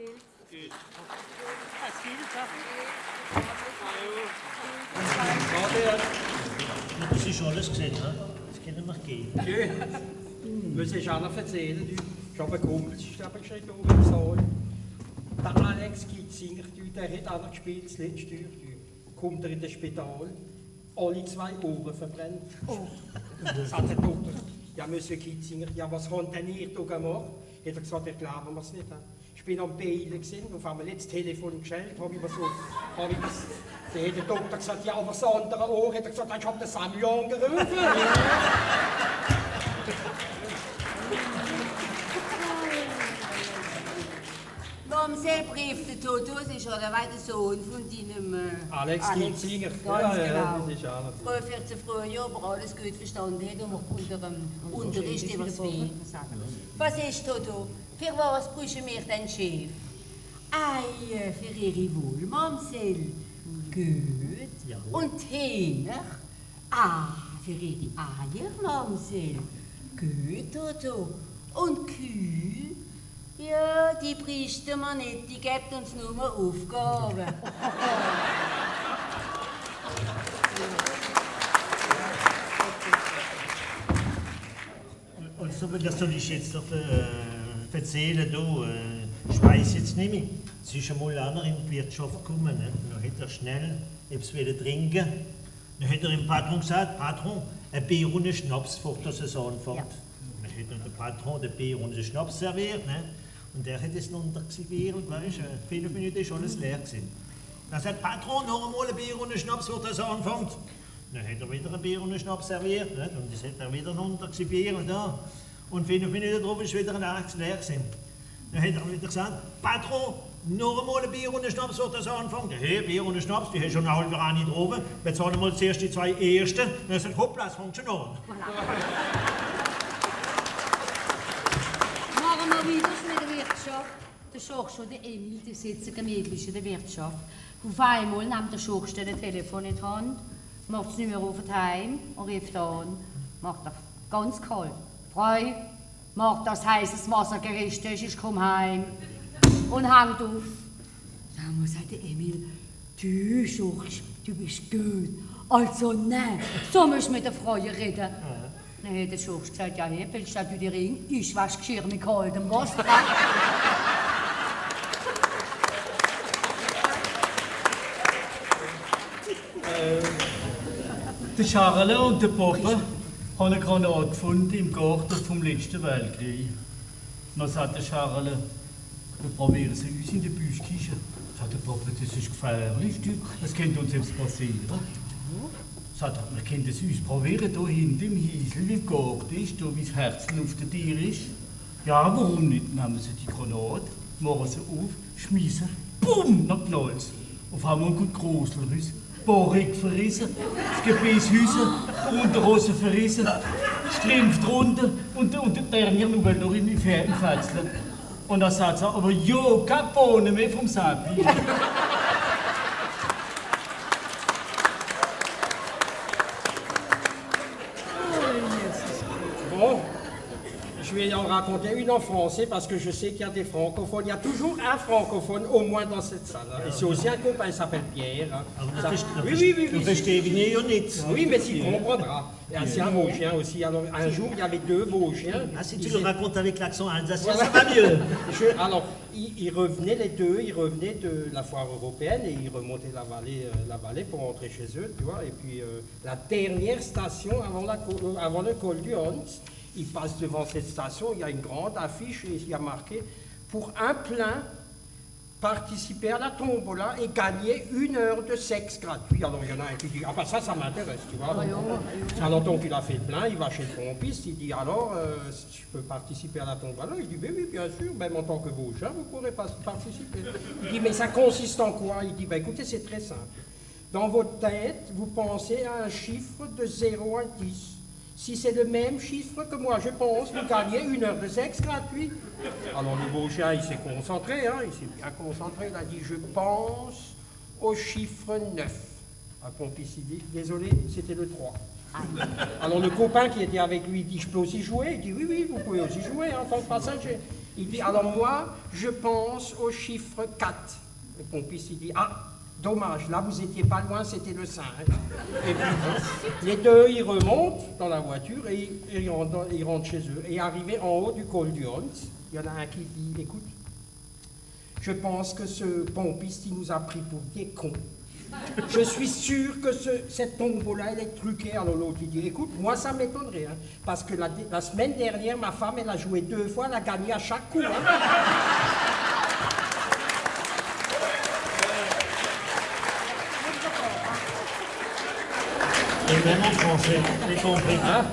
gilt. Gut. Es gilt, ja. Das ist alles gesehen, ne? Das können wir gehen. Schön. Muss ich auch noch erzählen, du. Ich habe einen Kumpel, das ist aber geschrieben im Saal. Der Alex Gitzinger, der hat auch noch gespielt, das letzte Jahr. Kommt er in das Spital, alle 2 Ohren verbrennt. Oh. Sagt der Doktor, ja, Monsieur Gitzinger, ja, was haben denn ihr da gemacht? Hat er gesagt, ich glaube mir es nicht. Ich bin am Beilen gewesen, auf einmal das Telefon gestellt, habe ich mir so, dann hat der Doktor gesagt, ja, aber das andere Ohr, hat er gesagt, ich habe den Samuel gerufen. Mamsell brieft der Toto, das ist ja der weite Sohn von deinem Alex Gitzinger. Ganz Ja, genau. das ist auch noch. Früher 14 Frühjahr, aber alles gut verstanden hat und unter dem Unterricht über das Wien. Was ist Toto? Für was brauchen wir den Chef? Eier für ihre Wohl, Mamsell. Gut. Ja. Und Hähner? Ah, für ihre Eier, Mamsell. Gut, Toto. Und Kühe? Ja, die brichten wir nicht, die gibt uns nur mal Aufgaben. Und so, das soll ich jetzt doch erzählen, du. Ich weiß jetzt nicht mehr. Es ist einmal einer in die Wirtschaft gekommen, ne? Dann hat er schnell etwas trinken. Dann hat er dem Patron gesagt, Patron, ein Bier und ein Schnaps vor der Saison fort. Ja. Dann hat der Patron den Bier und den Schnaps serviert, ne? Und der hat es runtergesibiert und weißt, 5 Minuten ist alles leer gewesen. Dann sagt Patron, noch einmal ein Bier und ein Schnaps vor der Saison fort. Dann hat er wieder ein Bier und einen Schnaps serviert, ne? Und das hat er wieder runtergesibiert, da. Und 5 Minuten drauf ist wieder ein Arzt leer gewesen. Dann hat er wieder gesagt, Patron, noch einmal ein Bier und ein Schnaps vor der Saison fort. Hey, Bier und ein Schnaps, die haben schon eine halbe Rani drauf. Wir zahlen mal zuerst die 2 ersten. Dann sagt hoppla, es fängt schon an. Machen wir wieder mit der Wirtschaft. Der Schorsch und der Emil, die sitzen gemütlich in der Wirtschaft. Auf einmal nimmt der Schorsch das Telefon in die Hand, macht das Nummer auf das Heim und ruft an. Macht er ganz kalt. Freu, macht das heißes Wassergericht, ich komm heim. Und hängt auf. Dann sagt der Emil, du Schorsch, du bist gut. Also nein, so musst du mit der Frau reden. Dann hat der Schorsch gesagt, ja, hey, willst du den Ring? Ich wasch Geschirr mit kaltem Wasser. Der Charles und der Papa haben eine Granate gefunden im Garten vom letzten Weltkrieg. Dann sagt der Charles, wir probieren sie uns in der Büschküche. Sagt der Papa, das ist gefährlich, das könnte uns jetzt passieren. Sagt er, wir können das uns probieren, hier hinten im Hiesel, wie im Garten ist, da wie das Herzchen auf der Tier ist. Ja, warum nicht? Nehmen sie die Granate, machen sie auf, schmeißen, bumm, dann knallt es. Auf einmal kommt Gruselriss. Bohrig verrissen, das Gebiss Hüse, Unterhose verrissen, Strümpf drunter und der Dernier nur noch in die Fätzle. Und dann sagt er, aber jo, keine Bohnen mehr vom Sappi. Bon, je vais en raconter une en français parce que je sais qu'il y a des francophones. Il y a toujours un francophone au moins dans cette salle. Hein. Ici aussi un copain, il s'appelle Pierre. Hein. Du verstehst mich ja nicht. Oui, mais il comprendra. C'est un Vosgien aussi. Alors, un jour, il y avait 2 Vosgiens. Ah, si tu le racontes avec l'accent alsacien, ça va mieux. Alors, ils revenaient les deux, ils revenaient de la foire européenne et ils remontaient la vallée pour rentrer chez eux, tu vois. Et puis, la dernière station avant le col du Hans, ils passent devant cette station, il y a une grande affiche et il y a marqué « Pour un plein, participer à la tombola et gagner 1 heure de sexe gratuit. » Alors il y en a un qui dit « Ah ben ça m'intéresse, tu vois. » Alors donc il a fait le plein, il va chez le pompiste, il dit « Alors, si je peux participer à la tombola ?» Il dit « Oui, bien sûr, même en tant que Vosgien, vous pourrez participer. » Il dit « Mais ça consiste en quoi ?» Il dit « Écoutez, c'est très simple. Dans votre tête, vous pensez à un chiffre de 0 à 10. Si c'est le même chiffre que moi, je pense, vous gagnez 1 heure de sexe gratuit. » Alors le Vosgien, il s'est concentré, hein, il s'est bien concentré, il a dit « Je pense au chiffre 9. » Un pompiste, il dit « Désolé, c'était le 3. » Alors le copain qui était avec lui, il dit « Je peux aussi jouer ?» Il dit « Oui, vous pouvez aussi jouer en tant que passager. » Il dit, alors moi, je pense au chiffre 4. Le pompiste, il dit, ah, dommage, là vous étiez pas loin, c'était le 5. Et puis, les deux, ils remontent dans la voiture et ils rentrent chez eux. Et arrivé en haut du col du Hans, il y en a un qui dit, écoute, je pense que ce pompiste, il nous a pris pour des cons. Je suis sûr que cette tombeau-là, elle est truquée. Alors l'autre, il dit, écoute, moi ça m'étonnerait, hein, parce que la semaine dernière, ma femme, elle a joué 2 fois, elle a gagné à chaque coup. Hein. Et même en français, j'ai compris. Hein?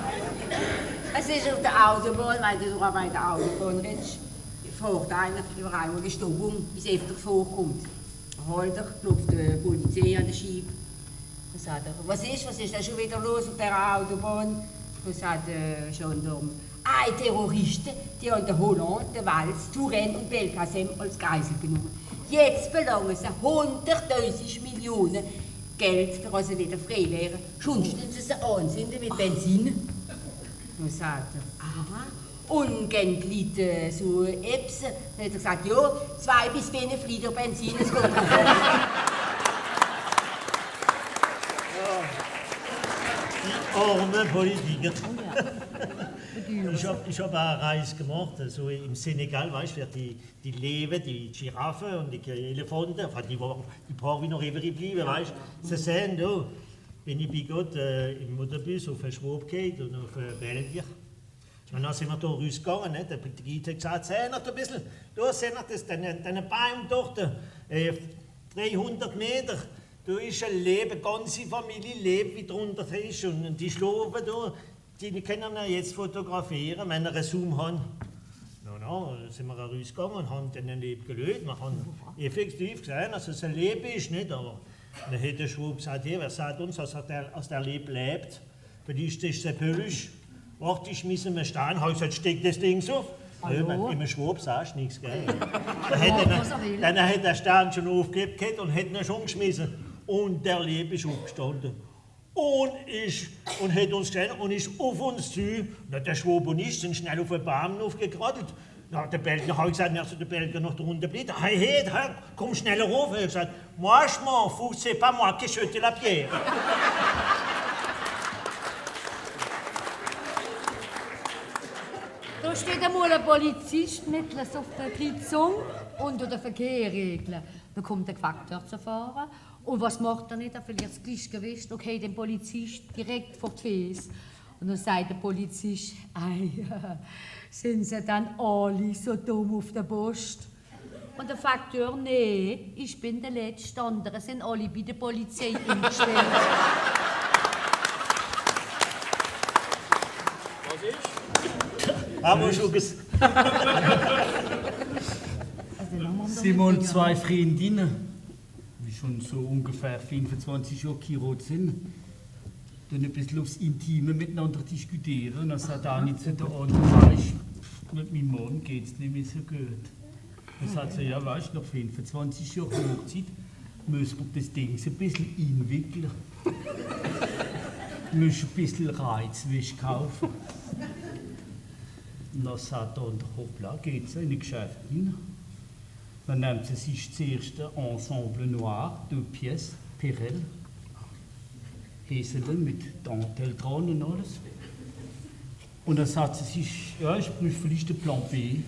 Es ist auf der Autobahn, weil du sogar bei der Autobahn redest, fragt einer über eine Störung, wie es öfter vorkommt. Holt er, klopft die Polizei an der Scheibe. Dann sagt er, was ist da schon wieder los auf der Autobahn? Dann sagt der Gendarm, Terroristen, die haben den Hollande, den Wals, Touraine und Belkacem als Geisel genommen. Jetzt verlangen sie 100.000 Millionen Geld, damit sie wieder frei wären. Schon stellen sie anzünden mit Benzin. Dann sagt er, aha. Und gehen die Leute so Epsen. Dann hat er gesagt, ja, 2 bis 5 Liter Benzin, es geht drauf. Die armen Politiker. Ich hab eine Reise gemacht, so im Senegal, weißt du, die Löwen, die Giraffen und die Elefanten, enfin, die paar, die noch übrig geblieben, weißt du, sie sehen da, wenn ich bei Gott im Motorbus auf den Schwab geht und auf Belgier. Und dann sind wir da rausgegangen, ne? Der Guide hat gesagt, seht ihr ein bisschen, da seht ihr das, den Baum dort, 300 Meter, da ist ein Leben, eine ganze Familie lebt, wie drunter ist, und die schlafen da, die können wir jetzt fotografieren, wenn wir einen Zoom haben. Dann sind wir rausgegangen und haben den Leben gelöst, wir haben effektiv gesehen, dass es ein Leben ist, nicht, aber dann hat der Schwab gesagt, hey, wer sagt uns, dass der Leben lebt, weil das ist sehr pöllisch. Warte, ich schmiss mir Stein, habe ich gesagt, steck das Ding so. Im Schwab sagst du nichts, gell? Dann hat der Stein schon aufgegeben und hat ihn schon geschmissen. Und der Leben ist aufgestanden. Und hat uns gesehen und ist auf uns zu. Na, der Schwab und ich sind schnell auf den Baum aufgekratet. Na, der Belgier habe ich gesagt, also der Belgier noch drunter blieb. Hey, komm schneller rauf. Er hat gesagt, moi je m'en fous, c'est pas moi qui jette la pierre. Da steht einmal ein Polizist mittels auf der Kreuzung unter den Verkehrsregeln. Dann kommt der Gefährte zu fahren. Und was macht er nicht? Er verliert das Gleichgewicht. Okay, den Polizist direkt vor die Füße. Und dann sagt der Polizist, sind sie dann alle so dumm auf der Post? Und der Faktor, nee, ich bin der Letzte, andere sind alle bei der Polizei eingestellt. Aber schon Simon, 2 Freundinnen, die schon so ungefähr 25 Jahre geheiratet sind, dann ein bisschen aufs Intime miteinander diskutieren. Und dann sagt eine zu der anderen, weißt du, mit meinem Mann geht es nicht mehr so gut. Dann sagt sie, ja, weißt du, nach 25 Jahren Hochzeit müssen wir das Ding so ein bisschen einwickeln. Wir müssen ein bisschen Reizwäsche kaufen. Und dann sagt der andere, hoppla, geht sie in ein Geschäft rein. Dann nimmt sie sich zuerst ein Ensemble Noir, 2 Pièces, Perel. Häsele mit Dentelle dran und alles. Und dann sagt sie sich, ja, ich prüfe vielleicht den Plan B.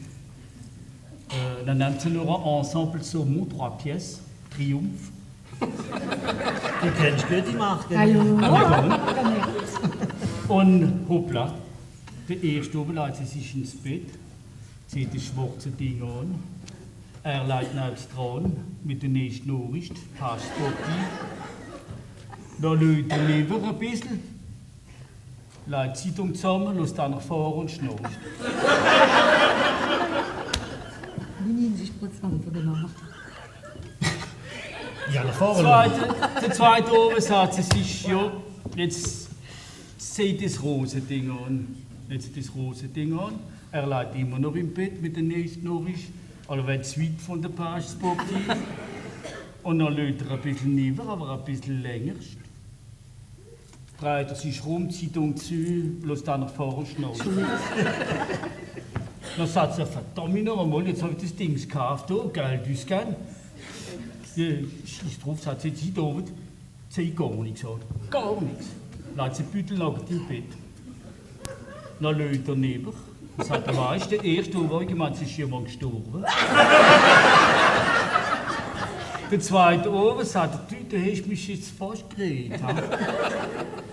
Dann nimmt sie noch ein Ensemble Saumon, 3 Pièces, Triumph. Du kennst gut die Macht. Und hoppla, der erste oben legt sie sich ins Bett, zieht das schwarze Ding an. Er legt nebst dran mit der nächsten Nachricht, passt sportiv. Dann lädt er lieber ein bisschen, legt die Zeitung zusammen, lässt dann nach vorne und schnarcht. 90% von der Nacht. Ja, nach vorne. Der zweite oben sagt sie sich, ja, jetzt zieht das rosa Ding an. Jetzt das rosa Ding an. Er liegt immer noch im Bett mit der nächsten Nachricht. Also wenn es weit von der Page sportiv. Und dann lädt er ein bisschen lieber, aber ein bisschen länger. Dreht er sich rum, Zeitung zu, bloß dann nach vorne schnarcht. Dann sagt sie, verdammt noch einmal, jetzt habe ich das Ding gekauft, da, Geld ausgegeben. Schieß drauf, sagt sie, sie David, sie hat gar nichts gesagt. Gar nichts. Lässt sie Büttel nackt im Bett. Dann lädt er neben. Und sagt, weißt du, der erste Ohrwurm, ich meine, es ist jemand gestorben. Der zweite Ohrwurm sagt, du hast mich jetzt fast geredet.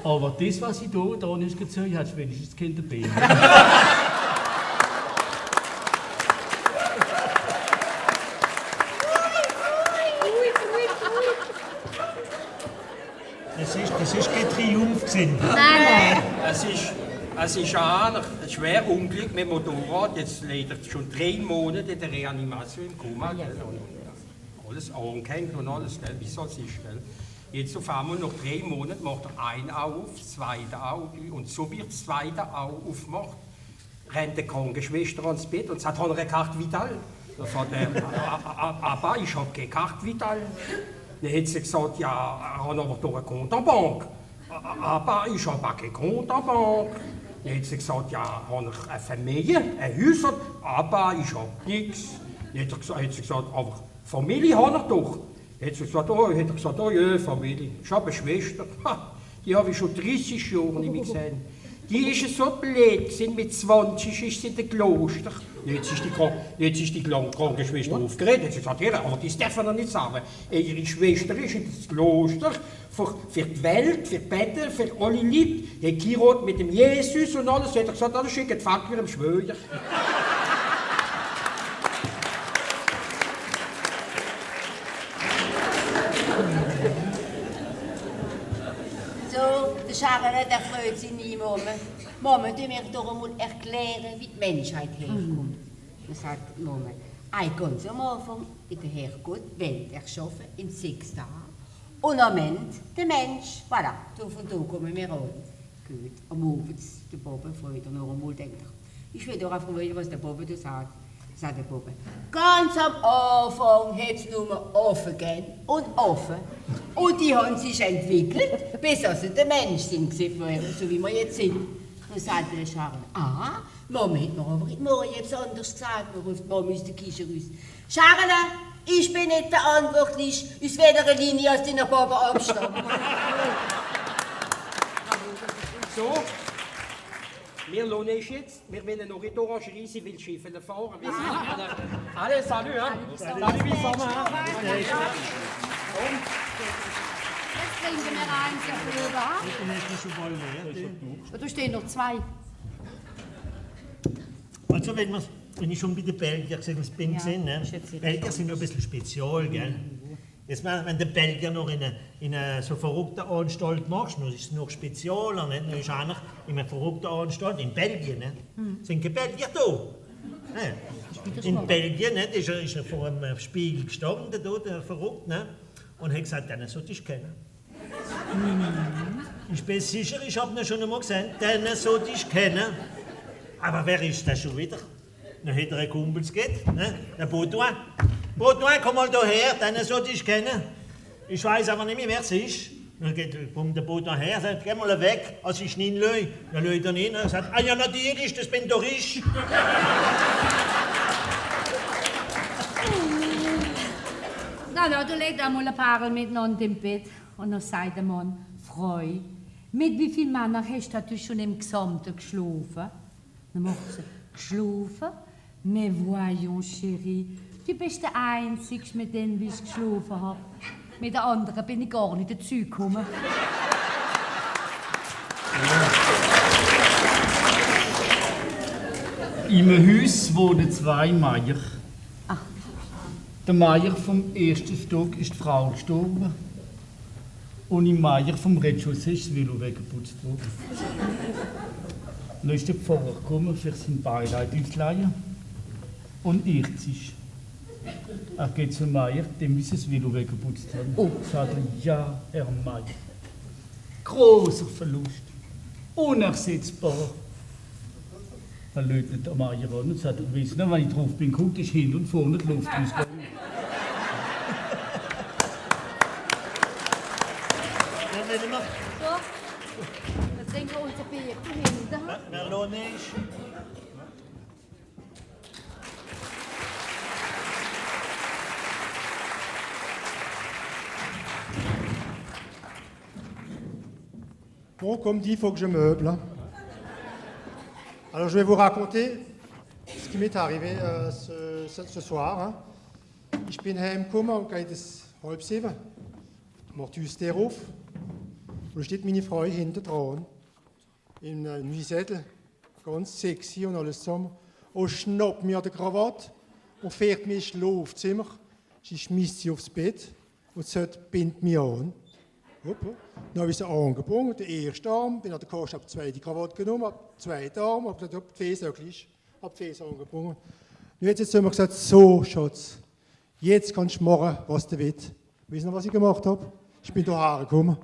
Aber das, was ich da nicht gezeigt habe, wenigstens Kinder Beine. Das ist kein Triumph gewesen. Nein, Es ist ein schwer Unglück mit dem Motorrad. Jetzt liegt er schon 3 Monate in der Reanimation im Koma. Gell? Und alles angehängt und alles, gell? Wie soll es ist. Gell? Jetzt auf einmal nach 3 Monaten macht er ein Auge auf, das zweite Auge und so wird das zweite Auge aufgemacht. Rennt die Krankenschwester ans Bett und sagt, hat er eine Karte Vital? Da sagt er, aber ich habe keine Karte Vital. Dann hat sie gesagt, ja, er hat aber doch ein Konto an der Bank. Aber ich habe auch kein Konto an der Bank. Dann hat sie gesagt, ja, habe ich eine Familie, ein Haus, aber ich habe nichts. Dann hat sie gesagt, aber Familie habe ich doch. Dann hat sie gesagt, oh ja, Familie. Ich habe eine Schwester, die habe ich schon 30 Jahre nicht mehr gesehen. Die ist so blöd, mit 20 ist sie in dem Kloster. Jetzt ist die Krankenschwester aufgeregt. Jetzt hat sie gesagt, aber das darf man nicht sagen. Ihre Schwester ist in das Kloster für die Welt, für die Betten, für alle Leute. Die geheiratet mit dem Jesus und alles. Hat er gesagt, das schickt die Vater am Schwöger. So, der Charles, der freut sich nie, Mama. Mama, du mir doch einmal erklären, wie die Menschheit herkommt. Dann sagt Mama, ganz am Anfang hat der Herrgott die Welt erschaffen in 6 Tagen. Und am Ende der Mensch. Voilà, von da kommen wir an. Gut, am Abend, der Bobbe freut er noch einmal, denkt er. Ich will doch einfach wissen, was der Bobbe da sagt. Sagt der Bobbe. Ganz am Anfang hat es nur offen gegeben und offen. Und die haben sich entwickelt, bis sie der Mensch sind, so wie wir jetzt sind. Dann sagt der Charles, Moment, wir haben heute Morgen etwas anderes gesagt. Dann ruft Mama aus der Küche raus. Charles, ich bin nicht verantwortlich, aus welcher Linie aus deiner Baba abstammt. So, wir lohnen es jetzt. Wir wollen noch in die Orangerie, sie will Schiffen fahren. Wir sind alle, salut, hein? Salut, wie fahren wir? jetzt trinken wir eins, Herr Flöber. Da stehen noch 2. Also wenn ich schon bei den Belgiern gesagt bin, ne? Belgier sind noch ein bisschen speziell, gell? Jetzt, wenn der Belgier noch in eine so verrückte Anstalt machst, dann ist es noch spezieller, ne? Dann ist einer in einer verrückten Anstalt, in Belgien, ne? Sind keine Belgier da? Ne? In Belgien, ne? Ist er vor einem Spiegel gestanden, da, der Verrückte, ne? Und hat gesagt, den sollte ich kennen. Ich bin sicher, ich habe ihn schon einmal gesehen, den sollte ich kennen. Aber wer ist das schon wieder? Dann hat er einen Kumpel gegeben, ne? Der Baudouin. Baudouin, komm mal hierher, den sollte ich kennen. Ich weiß aber nicht mehr, wer es ist. Dann kommt der Baudouin her, sagt, geh mal weg, als ich ihn löse. Dann löst er ihn und sagt, ja natürlich, das bin doch ich. Na, du legst einmal ein paar miteinander im Bett und dann sagt der Mann, Frau, mit wie vielen Männern hast du schon im Gesamten geschlafen? Dann macht sie, geschlafen? Mais voyons, chérie, du bist der Einzige, mit dem ich geschlafen habe. Mit den anderen bin ich gar nicht dazu gekommen. In einem Haus wohnen 2 Meier. Der Meier vom ersten Stock ist die Frau gestorben. Und im Meier vom Rez-de-chaussée ist das Velo weggeputzt worden. Dann ist der Pfarrer gekommen, für sein Beileid auszuleihen. Und irrt sich. Er geht zum Meier, dem muss das Velo weggeputzt haben. Oh, sagt er, ja, Herr Meier. Großer Verlust. Unersetzbar. Dann läutet der Meier an und sagt, weißt du, wenn ich drauf bin, guck ich hin und vorne die Luft rausgegangen. So, jetzt trinken wir unser Bier hinten. Wer lohnt ist? Bon, comme dit, il faut que je meuble. Hein. Alors, je vais vous raconter ce qui m'est arrivé ce soir. Hein. Ich bin heimgekommen um 6:30. Macht die Tür auf. Und da steht meine Frau hinter dran. In einem Sättel. Ganz sexy und alles zusammen. Und schnappt mir an der Krawatte und fährt mich ins Schlafzimmer. Sie schmeißt sie aufs Bett und sagt, bind mich an. Dann habe ich sie angebunden, den ersten Arm, bin an der Kost, habe die zweite Krawatte genommen, habe den zweiten Arm, habe gesagt, die Fesel habe die Fesel angebunden. Und jetzt haben wir gesagt, so Schatz, jetzt kannst du machen, was du willst. Wisst ihr, was ich gemacht habe? Ich bin hierher gekommen.